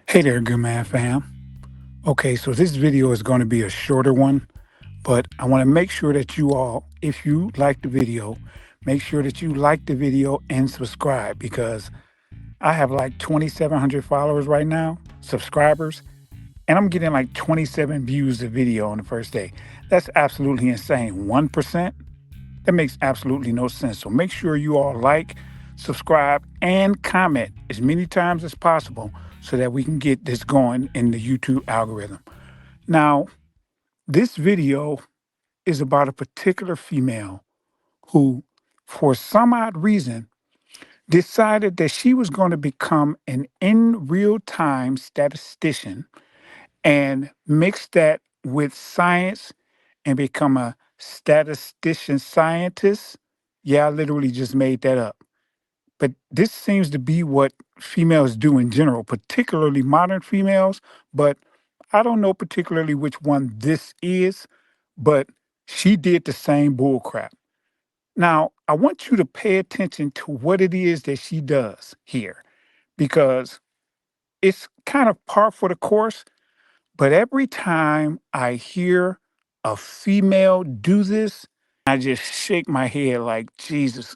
Hey there, good man fam. Okay, so this video is going to be a shorter one, but I want to make sure that you all, if you like the video, make sure that you like the video and subscribe because I have like 2,700 followers right now, subscribers, and I'm getting like 27 views a video on the first day. That's absolutely insane. 1%? That makes absolutely no sense. So make sure you all like, subscribe, and comment as many times as possible so that we can get this going in the YouTube algorithm. Now, this video is about a particular female who, for some odd reason, decided that she was going to become an in real time statistician and mix that with science and become a statistician scientist. Yeah, I literally just made that up. But this seems to be what females do in general, particularly modern females. But I don't know particularly which one this is, but she did the same bull crap. Now, I want you to pay attention to what it is that she does here because it's kind of par for the course. But every time I hear a female do this, I just shake my head like, Jesus,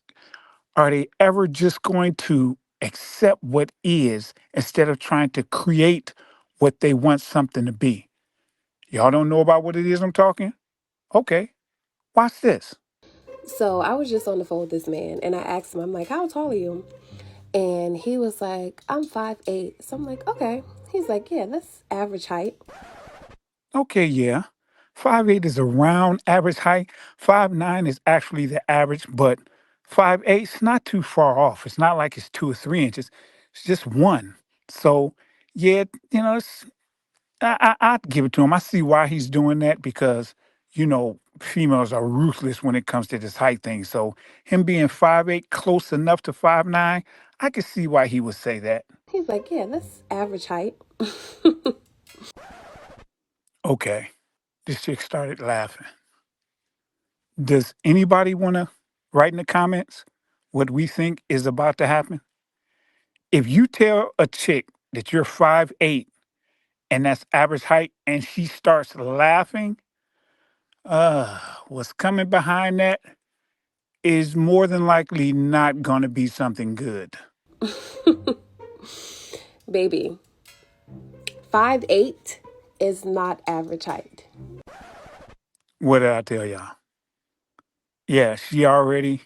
are they ever just going to accept what is instead of trying to create what they want something to be? Y'all don't know about what it is I'm talking? Okay, watch this. So I was just on the phone with this man and I asked him, I'm like, how tall are you? And he was like, I'm 5'8". So I'm like, okay. He's like, yeah, that's average height. Okay, yeah. 5'8" is around average height. 5'9" is actually the average, but 5'8" is not too far off. It's not like it's 2 or 3 inches. It's just one. So, yeah, I'd give it to him. I see why he's doing that because, females are ruthless when it comes to this height thing. So him being 5'8", close enough to 5'9", I could see why he would say that. He's like, yeah, that's average height. Okay. This chick started laughing. Does anybody want to write in the comments what we think is about to happen? If you tell a chick that you're 5'8" and that's average height and she starts laughing, what's coming behind that is more than likely not going to be something good. Baby, 5'8" is not average height. What did I tell y'all? Yeah, she already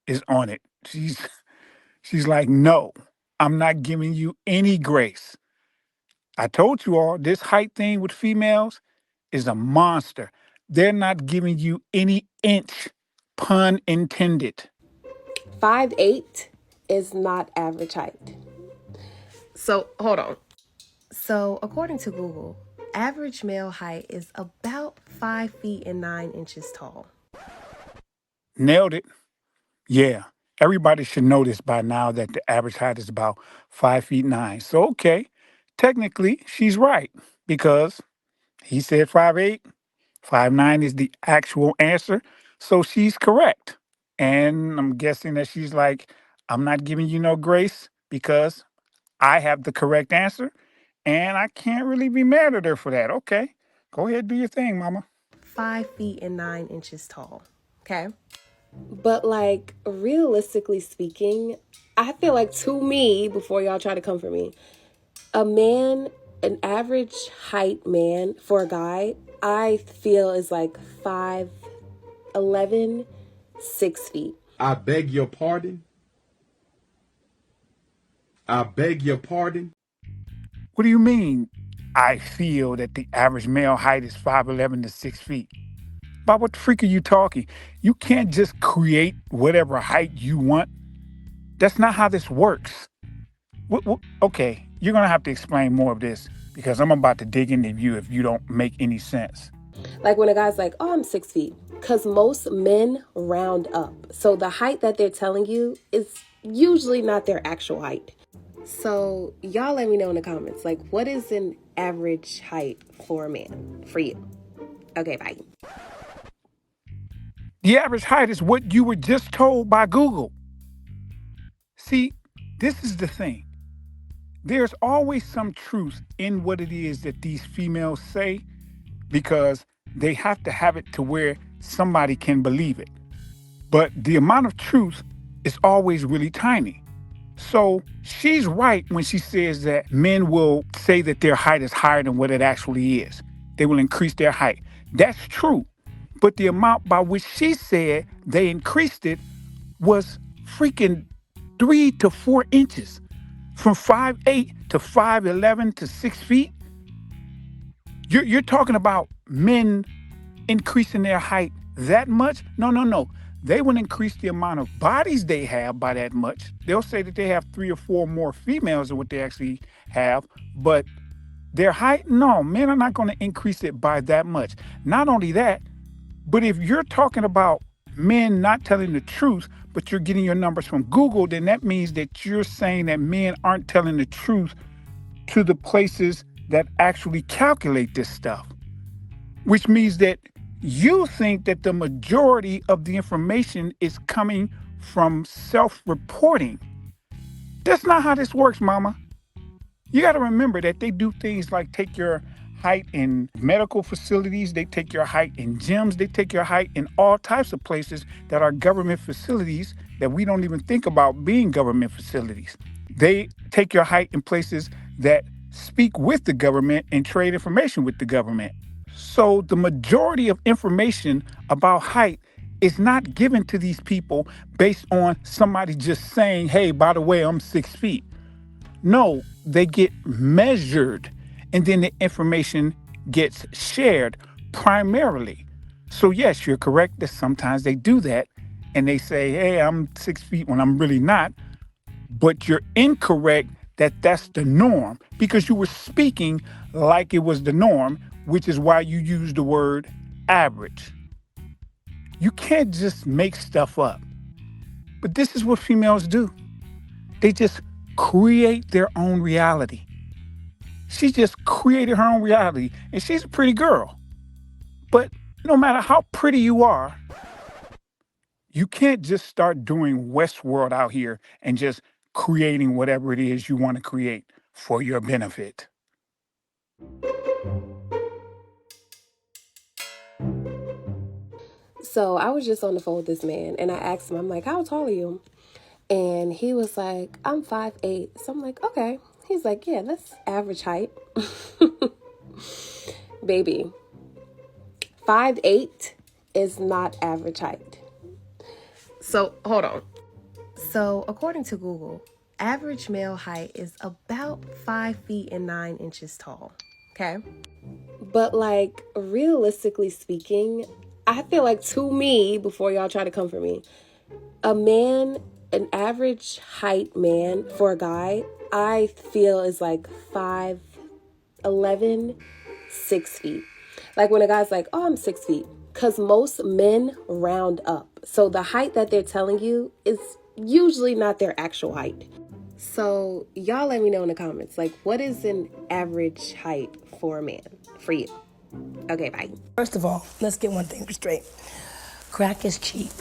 is on it. She's like, no, I'm not giving you any grace. I told you all this height thing with females is a monster. They're not giving you any inch, pun intended. 5'8" is not average height. So hold on. So according to Google, average male height is about 5 feet and 9 inches tall. Nailed it. Yeah, everybody should know this by now that the average height is about 5'9". So, okay, technically she's right because he said 5'8". 5'9" is the actual answer. So she's correct. And I'm guessing that she's like, I'm not giving you no grace because I have the correct answer. And I can't really be mad at her for that. Okay, go ahead, do your thing, mama. 5 feet and 9 inches tall. Okay. But like realistically speaking, I feel like to me, before y'all try to come for me, a man, an average height man for a guy, I feel is like 5'11", 6 feet. I beg your pardon. I beg your pardon. What do you mean? I feel that the average male height is 5'11" to 6 feet. About what the freak are you talking? You can't just create whatever height you want. That's not how this works. Okay, you're going to have to explain more of this because I'm about to dig into you if you don't make any sense. Like when a guy's like, oh, I'm 6 feet. Because most men round up. So the height that they're telling you is usually not their actual height. So y'all let me know in the comments, like, what is an average height for a man for you? Okay, bye. The average height is what you were just told by Google. See, this is the thing. There's always some truth in what it is that these females say because they have to have it to where somebody can believe it. But the amount of truth is always really tiny. So she's right when she says that men will say that their height is higher than what it actually is. They will increase their height. That's true. But the amount by which she said they increased it was freaking 3 to 4 inches. From 5'8" to 5'11" to 6 feet. You're talking about men increasing their height that much? No, no, no. They would increase the amount of bodies they have by that much. They'll say that they have 3 or 4 more females than what they actually have, but their height, no, men are not going to increase it by that much. Not only that, but if you're talking about men not telling the truth, but you're getting your numbers from Google, then that means that you're saying that men aren't telling the truth to the places that actually calculate this stuff, which means that you think that the majority of the information is coming from self-reporting. That's not how this works, mama. You got to remember that they do things like take your height in medical facilities, they take your height in gyms, they take your height in all types of places that are government facilities that we don't even think about being government facilities. They take your height in places that speak with the government and trade information with the government. So the majority of information about height is not given to these people based on somebody just saying, hey, by the way, I'm 6 feet. No, they get measured and then the information gets shared primarily. So yes, you're correct that sometimes they do that and they say, hey, I'm 6 feet when I'm really not. But you're incorrect that that's the norm because you were speaking like it was the norm, which is why you use the word average. You can't just make stuff up. But this is what females do. They just create their own reality. She just created her own reality, and she's a pretty girl. But no matter how pretty you are, you can't just start doing Westworld out here and just creating whatever it is you want to create for your benefit. So I was just on the phone with this man and I asked him, I'm like, how tall are you? And he was like, I'm 5'8". So I'm like, okay. He's like, yeah, that's average height. Baby, 5'8" is not average height. So hold on. So according to Google, average male height is about 5 feet and 9 inches tall. Okay. But like realistically speaking, I feel like to me, before y'all try to come for me, an average height man for a guy, I feel is like 5'11", 6 feet. Like when a guy's like, oh, I'm 6 feet. Because most men round up. So the height that they're telling you is usually not their actual height. So y'all let me know in the comments, like, what is an average height for a man for you? Okay, bye. First of all, let's get one thing straight. Crack is cheap.